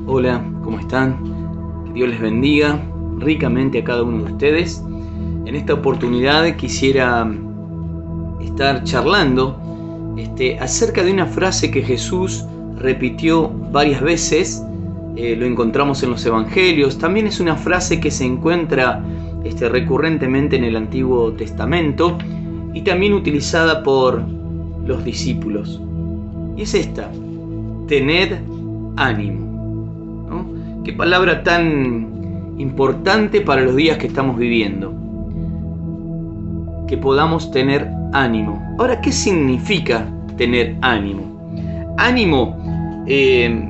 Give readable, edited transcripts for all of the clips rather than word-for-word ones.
Hola, ¿cómo están? Que Dios les bendiga ricamente a cada uno de ustedes. En esta oportunidad quisiera estar charlando acerca de una frase que Jesús repitió varias veces. Lo encontramos en los evangelios. También es una frase que se encuentra recurrentemente en el Antiguo Testamento y también utilizada por los discípulos. Y es esta: tened ánimo. ¿No? Qué palabra tan importante para los días que estamos viviendo. Que podamos tener ánimo. Ahora, ¿qué significa tener ánimo? Ánimo tiene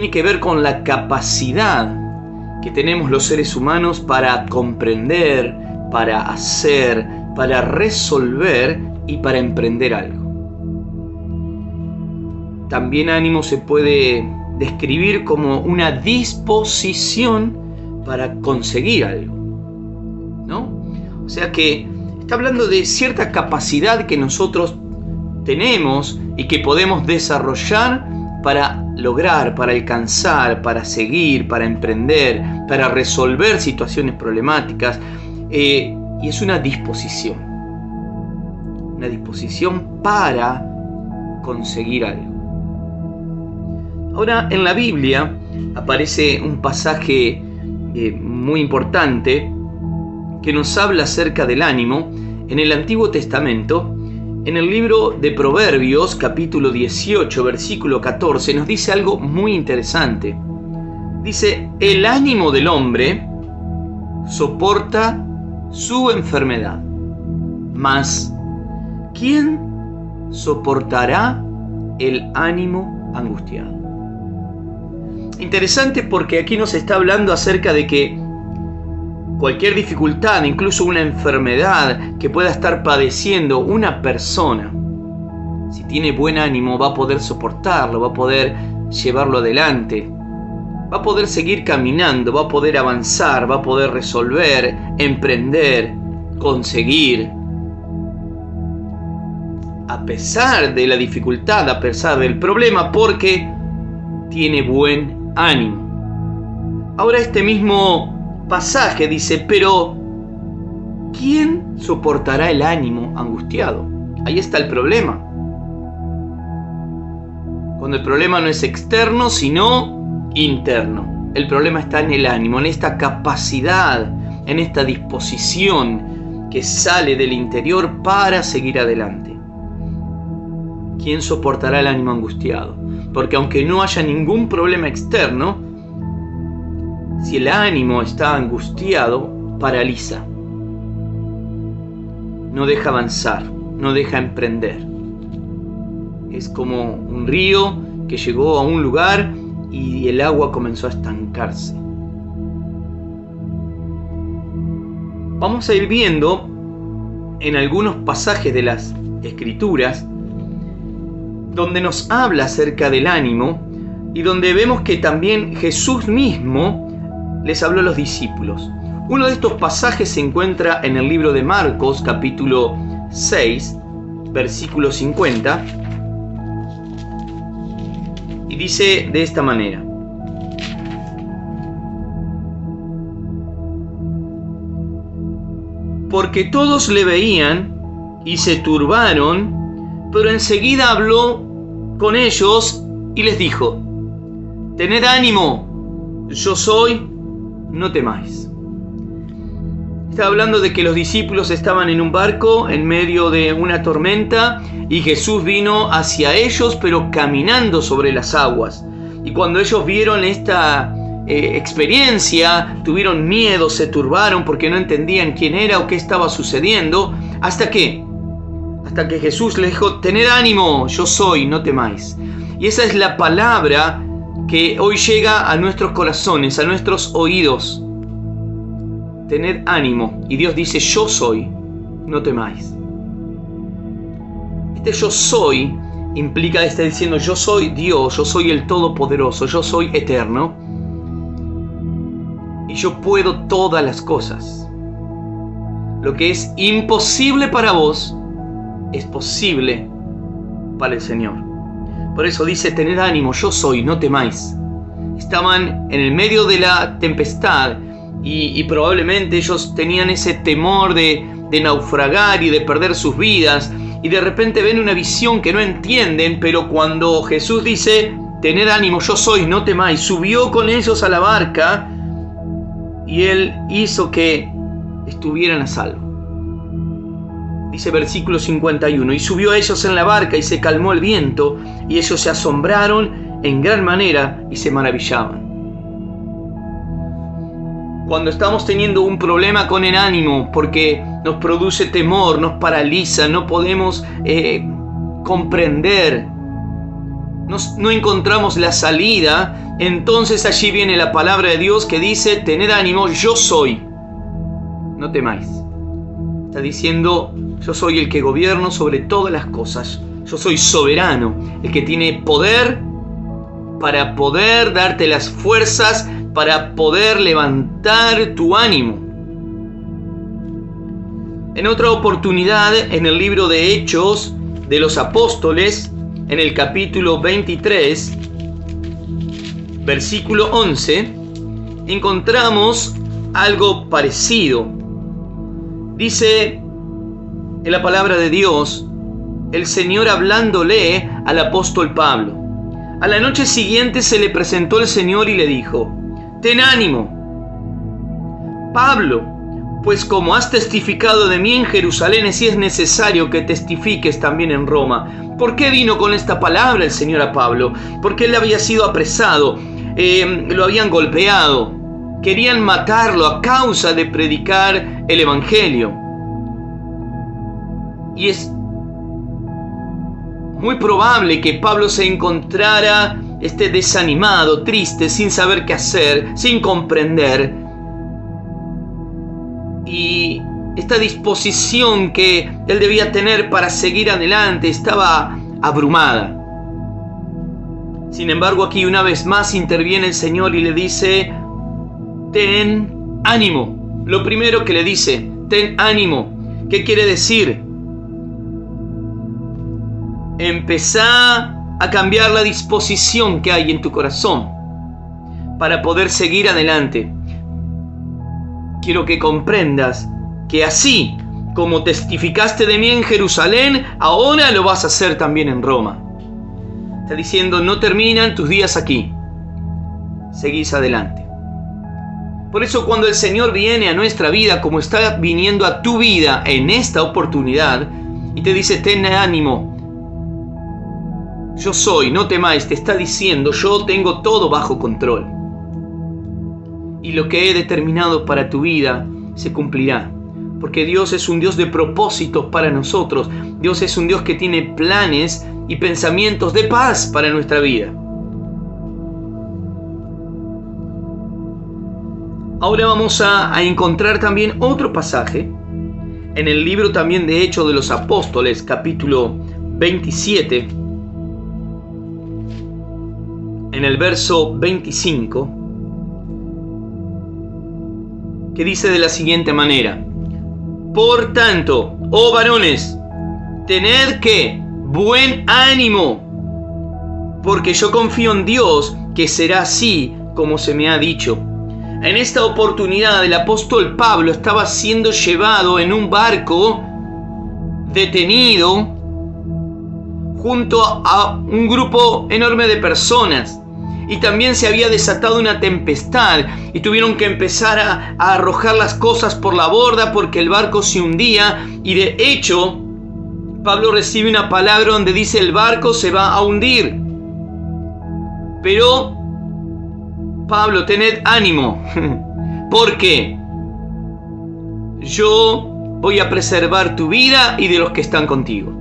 que ver con la capacidad que tenemos los seres humanos para comprender, para hacer, para resolver y para emprender algo. También ánimo se puede describir como una disposición para conseguir algo, ¿no? O sea que está hablando de cierta capacidad que nosotros tenemos y que podemos desarrollar para lograr, para alcanzar, para seguir, para emprender, para resolver situaciones problemáticas. Y es una disposición para conseguir algo. Ahora, en la Biblia aparece un pasaje muy importante que nos habla acerca del ánimo en el Antiguo Testamento. En el libro de Proverbios, capítulo 18, versículo 14, nos dice algo muy interesante. Dice: el ánimo del hombre soporta su enfermedad, mas ¿quién soportará el ánimo angustiado? Interesante, porque aquí nos está hablando acerca de que cualquier dificultad, incluso una enfermedad que pueda estar padeciendo una persona, si tiene buen ánimo, va a poder soportarlo, va a poder llevarlo adelante, va a poder seguir caminando, va a poder avanzar, va a poder resolver, emprender, conseguir. A pesar de la dificultad, a pesar del problema, porque tiene buen ánimo. Ahora, este mismo pasaje dice: pero ¿quién soportará el ánimo angustiado? Ahí está el problema. Cuando el problema no es externo, sino interno. El problema está en el ánimo, en esta capacidad, en esta disposición que sale del interior para seguir adelante. ¿Quién soportará el ánimo angustiado? Porque aunque no haya ningún problema externo, si el ánimo está angustiado, paraliza. No deja avanzar, no deja emprender. Es como un río que llegó a un lugar y el agua comenzó a estancarse. Vamos a ir viendo en algunos pasajes de las Escrituras donde nos habla acerca del ánimo y donde vemos que también Jesús mismo les habló a los discípulos. Uno de estos pasajes se encuentra en el libro de Marcos, capítulo 6, versículo 50, y dice de esta manera: porque todos le veían y se turbaron, pero enseguida habló con ellos y les dijo: tened ánimo, yo soy, no temáis. Está hablando de que los discípulos estaban en un barco en medio de una tormenta y Jesús vino hacia ellos, pero caminando sobre las aguas. Y cuando ellos vieron esta experiencia, tuvieron miedo, se turbaron porque no entendían quién era o qué estaba sucediendo. Hasta que Jesús les dijo: tened ánimo, yo soy, no temáis. Y esa es la palabra que hoy llega a nuestros corazones, a nuestros oídos. Tened ánimo. Y Dios dice: yo soy, no temáis. Este yo soy implica, está diciendo: yo soy Dios, yo soy el Todopoderoso, yo soy eterno y yo puedo todas las cosas. Lo que es imposible para vos es posible para el Señor. Por eso dice: tened ánimo, yo soy, no temáis. estaban en el medio de la tempestad y probablemente ellos tenían ese temor de naufragar y de perder sus vidas, y de repente ven una visión que no entienden, pero cuando Jesús dice: tened ánimo, yo soy, no temáis, subió con ellos a la barca y Él hizo que estuvieran a salvo. Dice versículo 51, y subió a ellos en la barca y se calmó el viento, y ellos se asombraron en gran manera y se maravillaban. Cuando estamos teniendo un problema con el ánimo, porque nos produce temor, nos paraliza, no podemos comprender, no encontramos la salida, entonces allí viene la palabra de Dios que dice: tened ánimo, yo soy, no temáis. Está diciendo: yo soy el que gobierno sobre todas las cosas, yo soy soberano, el que tiene poder para poder darte las fuerzas, para poder levantar tu ánimo. En otra oportunidad, en el libro de Hechos de los Apóstoles, en el capítulo 23, versículo 11, encontramos algo parecido. Dice en la palabra de Dios, el Señor hablándole al apóstol Pablo: a la noche siguiente se le presentó el Señor y le dijo: ten ánimo, Pablo, pues como has testificado de mí en Jerusalén, si es necesario que testifiques también en Roma. ¿Por qué vino con esta palabra el Señor a Pablo? Porque él había sido apresado, lo habían golpeado, querían matarlo a causa de predicar el Evangelio. Y es muy probable que Pablo se encontrara desanimado, triste, sin saber qué hacer, sin comprender. Y esta disposición que él debía tener para seguir adelante estaba abrumada. Sin embargo, aquí una vez más interviene el Señor y le dice: ten ánimo. Lo primero que le dice: ten ánimo. ¿Qué quiere decir? Empezá a cambiar la disposición que hay en tu corazón para poder seguir adelante. Quiero que comprendas que así como testificaste de mí en Jerusalén, ahora lo vas a hacer también en Roma. Está diciendo: no terminan tus días aquí, seguís adelante. Por eso cuando el Señor viene a nuestra vida, como está viniendo a tu vida en esta oportunidad, y te dice: ten ánimo, yo soy, no temáis, te está diciendo: yo tengo todo bajo control. Y lo que he determinado para tu vida se cumplirá. Porque Dios es un Dios de propósitos para nosotros. Dios es un Dios que tiene planes y pensamientos de paz para nuestra vida. Ahora vamos a encontrar también otro pasaje en el libro también de Hechos de los Apóstoles, capítulo 27. En el verso 25, que dice de la siguiente manera: por tanto, oh varones, tened que buen ánimo, porque yo confío en Dios que será así como se me ha dicho. En esta oportunidad el apóstol Pablo estaba siendo llevado en un barco, detenido, junto a un grupo enorme de personas. Y también se había desatado una tempestad y tuvieron que empezar a arrojar las cosas por la borda porque el barco se hundía. Y de hecho, Pablo recibe una palabra donde dice: el barco se va a hundir. Pero, Pablo, tened ánimo, porque yo voy a preservar tu vida y de los que están contigo.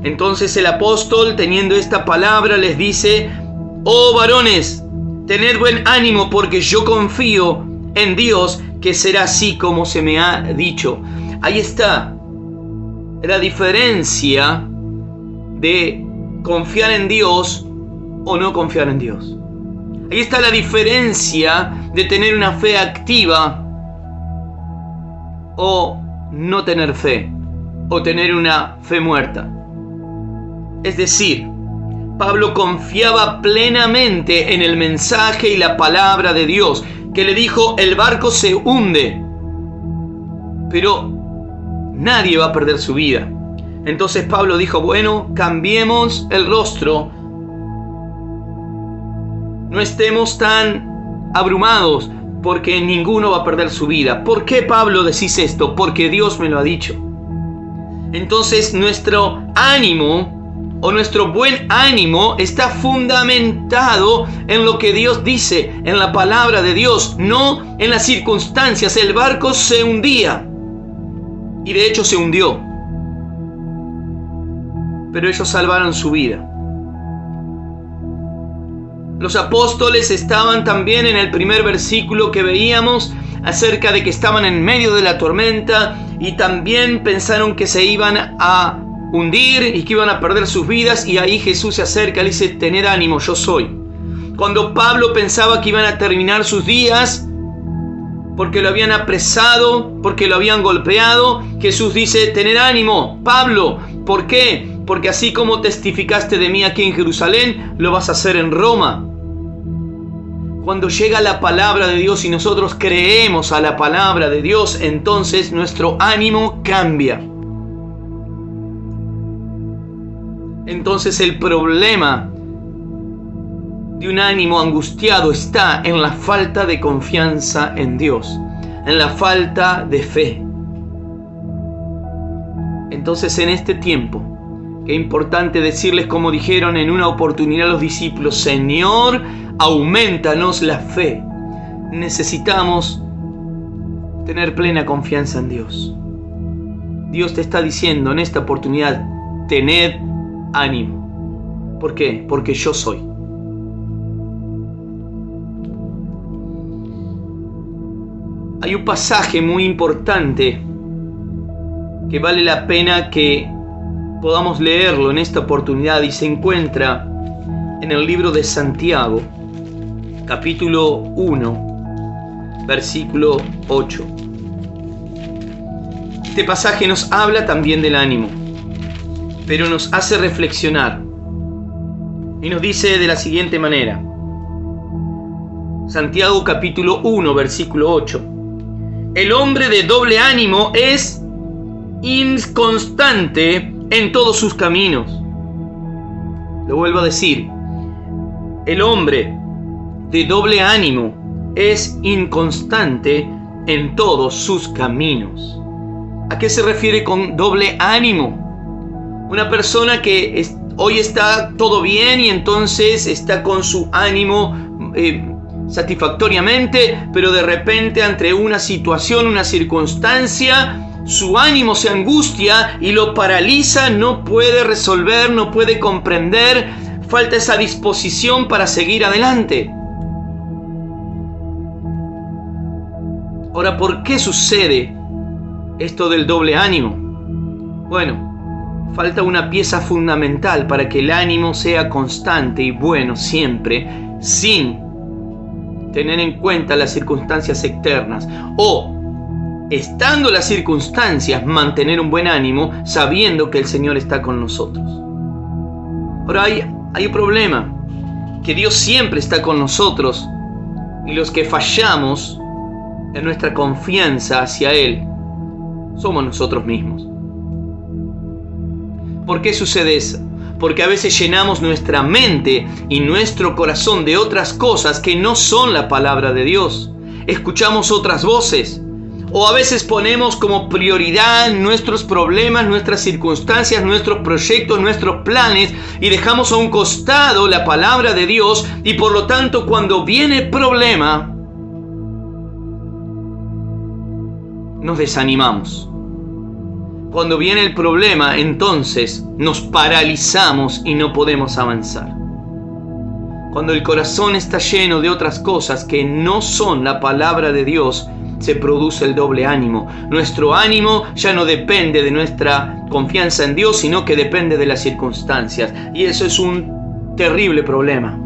Entonces el apóstol, teniendo esta palabra, les dice: oh varones, tened buen ánimo, porque yo confío en Dios que será así como se me ha dicho. Ahí está la diferencia de confiar en Dios o no confiar en Dios. Ahí está la diferencia de tener una fe activa o no tener fe, o tener una fe muerta. Es decir, Pablo confiaba plenamente en el mensaje y la palabra de Dios, que le dijo: el barco se hunde, pero nadie va a perder su vida. Entonces Pablo dijo: bueno, cambiemos el rostro, no estemos tan abrumados, porque ninguno va a perder su vida. ¿Por qué, Pablo, decís esto? Porque Dios me lo ha dicho. Entonces nuestro ánimo o nuestro buen ánimo está fundamentado en lo que Dios dice, en la palabra de Dios, no en las circunstancias. El barco se hundía, y de hecho se hundió, pero ellos salvaron su vida. Los apóstoles estaban también en el primer versículo que veíamos acerca de que estaban en medio de la tormenta y también pensaron que se iban a hundir y que iban a perder sus vidas, y ahí Jesús se acerca y le dice: tened ánimo, yo soy. Cuando Pablo pensaba que iban a terminar sus días porque lo habían apresado, porque lo habían golpeado, Jesús dice: tened ánimo, Pablo. ¿Por qué? Porque así como testificaste de mí aquí en Jerusalén, lo vas a hacer en Roma. Cuando llega la palabra de Dios y nosotros creemos a la palabra de Dios, entonces nuestro ánimo cambia. Entonces el problema de un ánimo angustiado está en la falta de confianza en Dios, en la falta de fe. Entonces en este tiempo, qué importante decirles, como dijeron en una oportunidad los discípulos: Señor, aumentanos la fe. Necesitamos tener plena confianza en Dios. Dios te está diciendo en esta oportunidad: tened ánimo. ¿Por qué? Porque yo soy. Hay un pasaje muy importante que vale la pena que podamos leerlo en esta oportunidad, y se encuentra en el libro de Santiago, capítulo 1, versículo 8. Este pasaje nos habla también del ánimo, pero nos hace reflexionar y nos dice de la siguiente manera. Santiago capítulo 1, versículo 8. El hombre de doble ánimo es inconstante en todos sus caminos. Lo vuelvo a decir: el hombre de doble ánimo es inconstante en todos sus caminos. ¿A qué se refiere con doble ánimo? Una persona que hoy está todo bien y entonces está con su ánimo satisfactoriamente, pero de repente ante una situación, una circunstancia, su ánimo se angustia y lo paraliza, no puede resolver, no puede comprender, falta esa disposición para seguir adelante. Ahora, ¿por qué sucede esto del doble ánimo? Bueno, falta una pieza fundamental para que el ánimo sea constante y bueno siempre, sin tener en cuenta las circunstancias externas, o estando las circunstancias, mantener un buen ánimo sabiendo que el Señor está con nosotros. Ahora hay un problema, que Dios siempre está con nosotros, y los que fallamos en nuestra confianza hacia Él somos nosotros mismos. ¿Por qué sucede eso? Porque a veces llenamos nuestra mente y nuestro corazón de otras cosas que no son la palabra de Dios. Escuchamos otras voces, o a veces ponemos como prioridad nuestros problemas, nuestras circunstancias, nuestros proyectos, nuestros planes, y dejamos a un costado la palabra de Dios, y por lo tanto cuando viene el problema nos desanimamos. Cuando viene el problema, entonces nos paralizamos y no podemos avanzar. Cuando el corazón está lleno de otras cosas que no son la palabra de Dios, se produce el doble ánimo. Nuestro ánimo ya no depende de nuestra confianza en Dios, sino que depende de las circunstancias. Y eso es un terrible problema.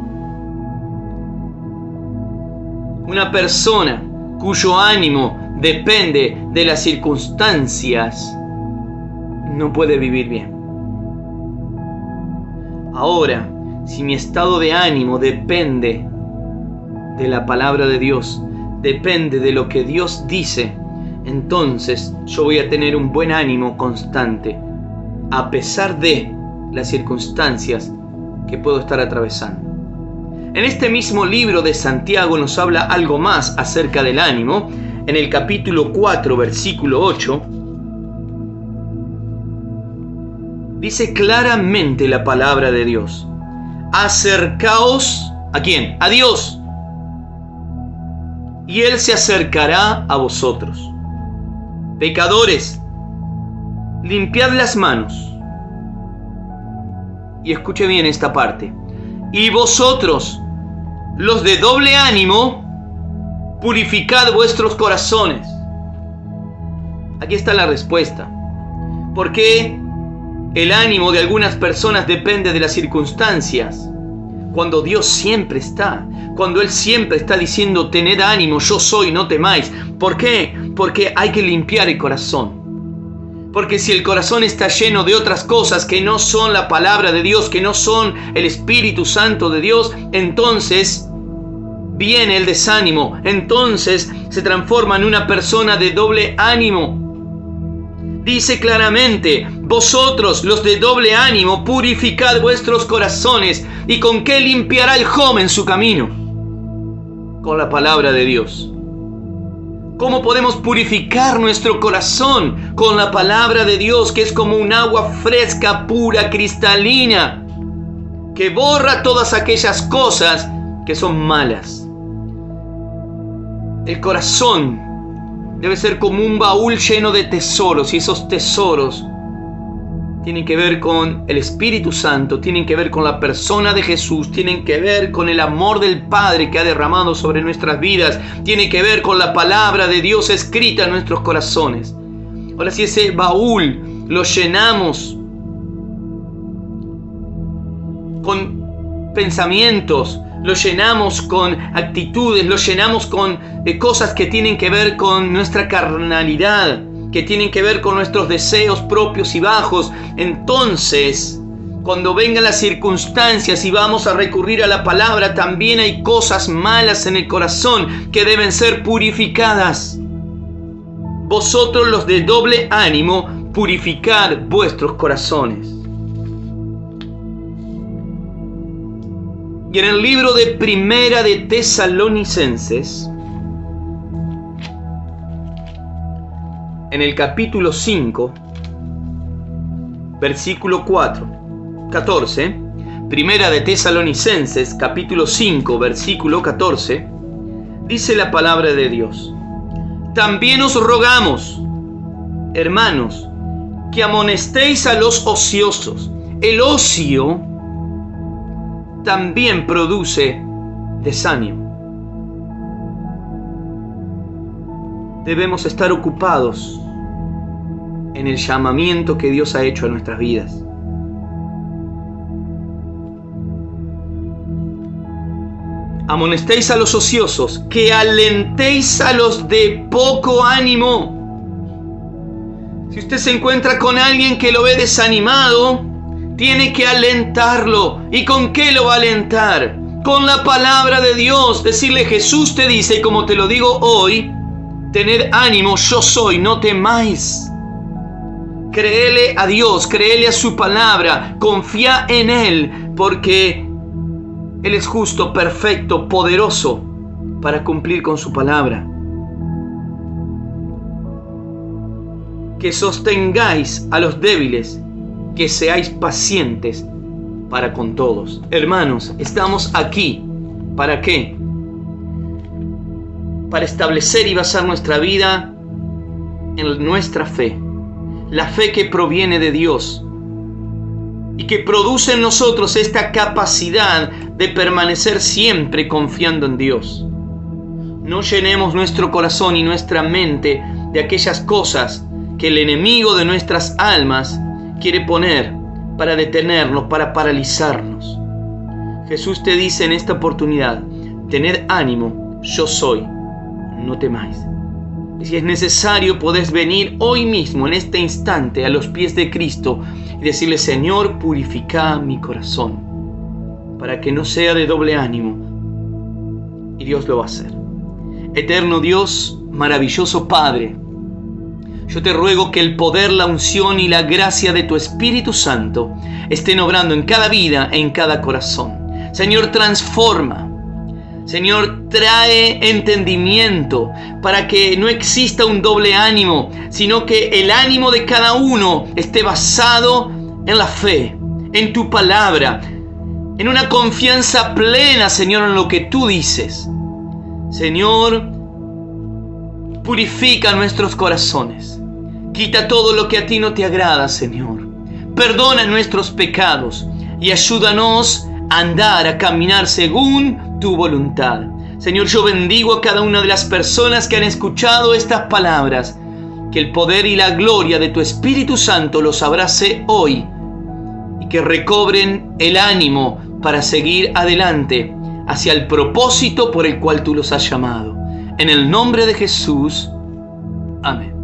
Una persona cuyo ánimo depende de las circunstancias no puede vivir bien. Ahora, si mi estado de ánimo depende de la palabra de Dios, depende de lo que Dios dice, entonces yo voy a tener un buen ánimo constante, a pesar de las circunstancias que puedo estar atravesando. En este mismo libro de Santiago nos habla algo más acerca del ánimo. En el capítulo 4, versículo 8, dice claramente la palabra de Dios: acercaos, ¿a quién? A Dios, y Él se acercará a vosotros. Pecadores, limpiad las manos. Y escuche bien esta parte. Y vosotros, los de doble ánimo, purificad vuestros corazones. Aquí está la respuesta. ¿Por qué el ánimo de algunas personas depende de las circunstancias? Cuando Dios siempre está, cuando Él siempre está diciendo: tened ánimo, yo soy, no temáis. ¿Por qué? Porque hay que limpiar el corazón. Porque si el corazón está lleno de otras cosas que no son la palabra de Dios, que no son el Espíritu Santo de Dios, entonces viene el desánimo. Entonces se transforma en una persona de doble ánimo. Dice claramente: vosotros, los de doble ánimo, purificad vuestros corazones. ¿Y con qué limpiará el joven su camino? Con la palabra de Dios. ¿Cómo podemos purificar nuestro corazón? Con la palabra de Dios, que es como un agua fresca, pura, cristalina, que borra todas aquellas cosas que son malas. El corazón debe ser como un baúl lleno de tesoros, y esos tesoros tienen que ver con el Espíritu Santo, tienen que ver con la persona de Jesús, tienen que ver con el amor del Padre que ha derramado sobre nuestras vidas, tienen que ver con la palabra de Dios escrita en nuestros corazones. Ahora, si ese baúl lo llenamos con pensamientos, lo llenamos con actitudes, lo llenamos con cosas que tienen que ver con nuestra carnalidad, que tienen que ver con nuestros deseos propios y bajos, entonces cuando vengan las circunstancias y vamos a recurrir a la palabra, también hay cosas malas en el corazón que deben ser purificadas. Vosotros, los de doble ánimo, purificad vuestros corazones. Y en el libro de Primera de Tesalonicenses, en el capítulo 5, versículo 14, Primera de Tesalonicenses, capítulo 5, versículo 14, dice la palabra de Dios: también os rogamos, hermanos, que amonestéis a los ociosos. El ocio también produce desánimo. Debemos estar ocupados en el llamamiento que Dios ha hecho a nuestras vidas. Amonestéis a los ociosos, que alentéis a los de poco ánimo. Si usted se encuentra con alguien que lo ve desanimado, tiene que alentarlo. ¿Y con qué lo va a alentar? Con la palabra de Dios. Decirle: Jesús te dice, como te lo digo hoy, tened ánimo, yo soy, no temáis. Créele a Dios, créele a su palabra, confía en Él, porque Él es justo, perfecto, poderoso para cumplir con su palabra. Que sostengáis a los débiles, que seáis pacientes para con todos. Hermanos, estamos aquí. ¿Para qué? Para establecer y basar nuestra vida en nuestra fe. La fe que proviene de Dios y que produce en nosotros esta capacidad de permanecer siempre confiando en Dios. No llenemos nuestro corazón y nuestra mente de aquellas cosas que el enemigo de nuestras almas quiere poner para detenernos, para paralizarnos. Jesús te dice en esta oportunidad: tened ánimo, yo soy, no temáis. Y si es necesario, podés venir hoy mismo, en este instante, a los pies de Cristo y decirle: Señor, purifica mi corazón. para que no sea de doble ánimo. Y Dios lo va a hacer. Eterno Dios, maravilloso Padre, yo te ruego que el poder, la unción y la gracia de tu Espíritu Santo estén obrando en cada vida e en cada corazón. Señor, transforma. Señor, trae entendimiento para que no exista un doble ánimo, sino que el ánimo de cada uno esté basado en la fe, en tu palabra, en una confianza plena, Señor, en lo que tú dices. Señor, purifica nuestros corazones. Quita todo lo que a ti no te agrada, Señor. Perdona nuestros pecados y ayúdanos a andar, a caminar según tu voluntad. Señor, yo bendigo a cada una de las personas que han escuchado estas palabras. Que el poder y la gloria de tu Espíritu Santo los abrace hoy y que recobren el ánimo para seguir adelante hacia el propósito por el cual tú los has llamado. En el nombre de Jesús. Amén.